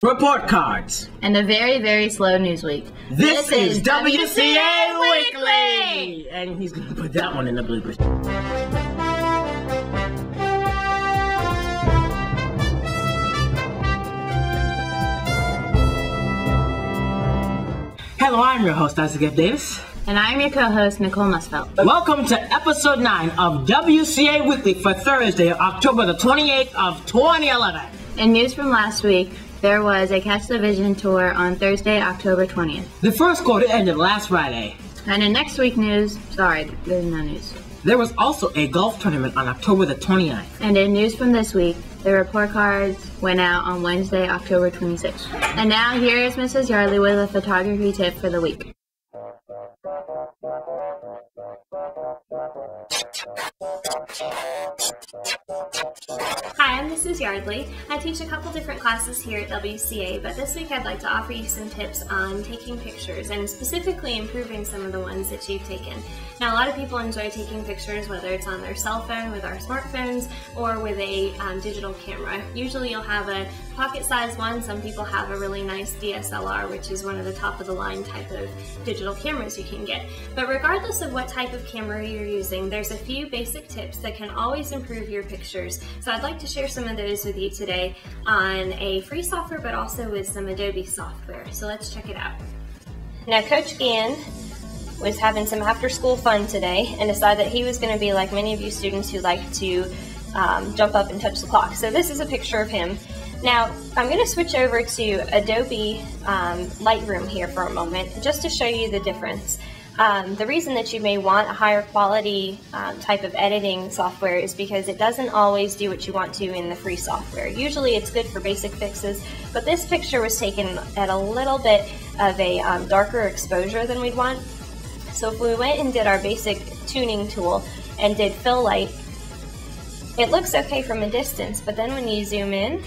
report cards, and a very, very slow news week. This is WCA Weekly! And he's going to put that one in the bloopers. Hello, I'm your host, Isaac F. Davis. And I'm your co-host, Nicole Musfelt. Welcome to episode 9 of WCA Weekly for Thursday, October the 28th of 2011. In news from last week, there was a Catch the Vision tour on Thursday, October 20th. The first quarter ended last Friday. And in next week news, sorry, there's no news. There was also a golf tournament on October the 29th. And in news from this week, the report cards went out on Wednesday, October 26th. And now here is Mrs. Yardley with a photography tip for the week. Hi, I'm Mrs. Yardley. I teach a couple different classes here at WCA, but this week I'd like to offer you some tips on taking pictures and specifically improving some of the ones that you've taken. Now, a lot of people enjoy taking pictures, whether it's on their cell phone with our smartphones or with a digital camera. Usually you'll have a pocket-sized one. Some people have a really nice DSLR, which is one of the top-of-the-line type of digital cameras you can get. But regardless of what type of camera you're using, there's a few basic tips that can always improve your pictures. So I'd like to share some of those with you today on a free software, but also with some Adobe software. So let's check it out. Now, Coach Gann was having some after-school fun today and decided that he was going to be like many of you students who like to jump up and touch the clock. So this is a picture of him. Now, I'm going to switch over to Adobe Lightroom here for a moment, just to show you the difference. The reason that you may want a higher quality type of editing software is because it doesn't always do what you want to in the free software. Usually it's good for basic fixes, but this picture was taken at a little bit of a darker exposure than we'd want. So if we went and did our basic tuning tool and did fill light, it looks okay from a distance, but then when you zoom in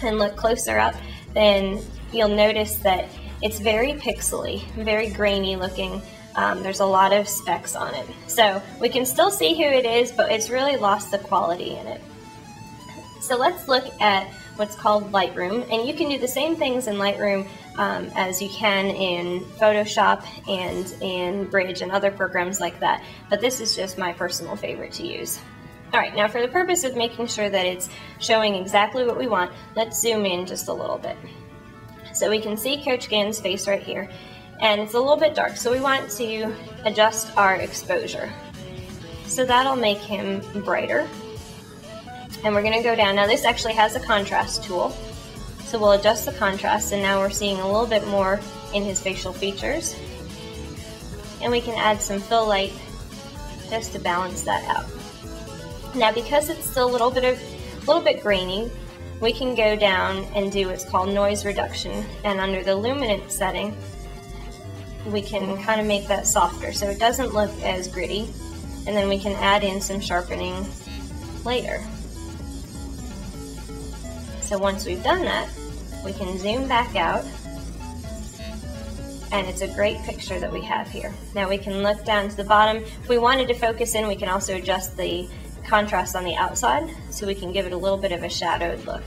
and look closer up, then you'll notice that it's very pixely, very grainy looking. There's a lot of specks on it. So we can still see who it is, but it's really lost the quality in it. So let's look at what's called Lightroom, and you can do the same things in Lightroom as you can in Photoshop and in Bridge and other programs like that, but this is just my personal favorite to use. Alright, now for the purpose of making sure that it's showing exactly what we want, let's zoom in just a little bit. So we can see Coach Gann's face right here, and it's a little bit dark, so we want to adjust our exposure. So that'll make him brighter. And we're going to go down. Now this actually has a contrast tool, so we'll adjust the contrast, and now we're seeing a little bit more in his facial features. And we can add some fill light just to balance that out. Now because it's still a little bit grainy, we can go down and do what's called noise reduction, and under the luminance setting we can kind of make that softer so it doesn't look as gritty, and then we can add in some sharpening later. So once we've done that, we can zoom back out, and it's a great picture that we have here. Now we can look down to the bottom. If we wanted to focus in, we can also adjust the contrast on the outside so we can give it a little bit of a shadowed look.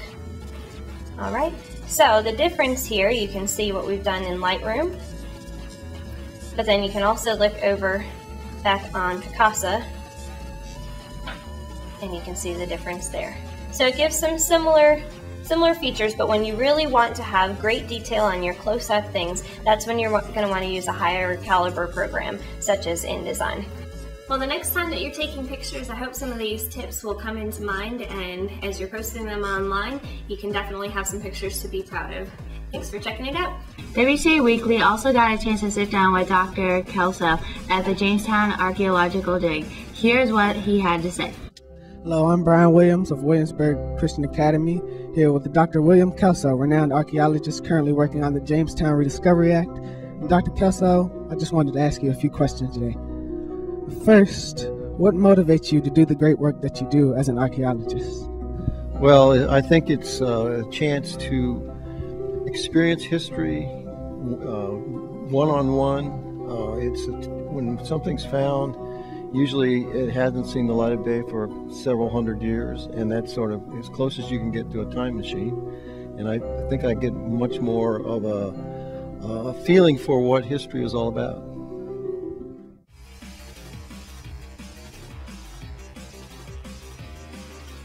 Alright, so the difference here, you can see what we've done in Lightroom, but then you can also look over back on Picasa and you can see the difference there. So it gives some similar features, but when you really want to have great detail on your close-up things, that's when you're going to want to use a higher caliber program such as InDesign. Well, the next time that you're taking pictures, I hope some of these tips will come into mind, and as you're posting them online, you can definitely have some pictures to be proud of. Thanks for checking it out. WCA Weekly also got a chance to sit down with Dr. Kelso at the Jamestown Archaeological Dig. Here's what he had to say. Hello, I'm Brian Williams of Williamsburg Christian Academy, here with Dr. William Kelso, renowned archaeologist currently working on the Jamestown Rediscovery Act. And Dr. Kelso, I just wanted to ask you a few questions today. First, what motivates you to do the great work that you do as an archaeologist? Well, I think it's a chance to experience history one-on-one. When something's found, usually it hasn't seen the light of day for several hundred years, and that's sort of as close as you can get to a time machine. and I think I get much more of a feeling for what history is all about.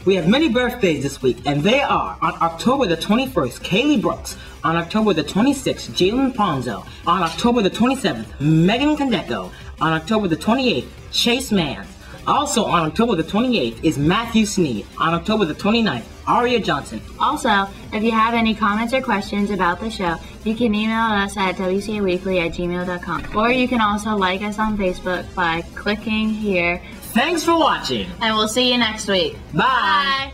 We have many birthdays this week, and they are on October the 21st, Kaylee Brooks. On October the 26th, Jalen Ponzo. On October the 27th, Megan Condeco. On October the 28th, Chase Mann. Also on October the 28th is Matthew Sneed. On October the 29th, Aria Johnson. Also, if you have any comments or questions about the show, you can email us at wcaweekly@gmail.com. Or you can also like us on Facebook by clicking here. Thanks for watching. And we'll see you next week. Bye.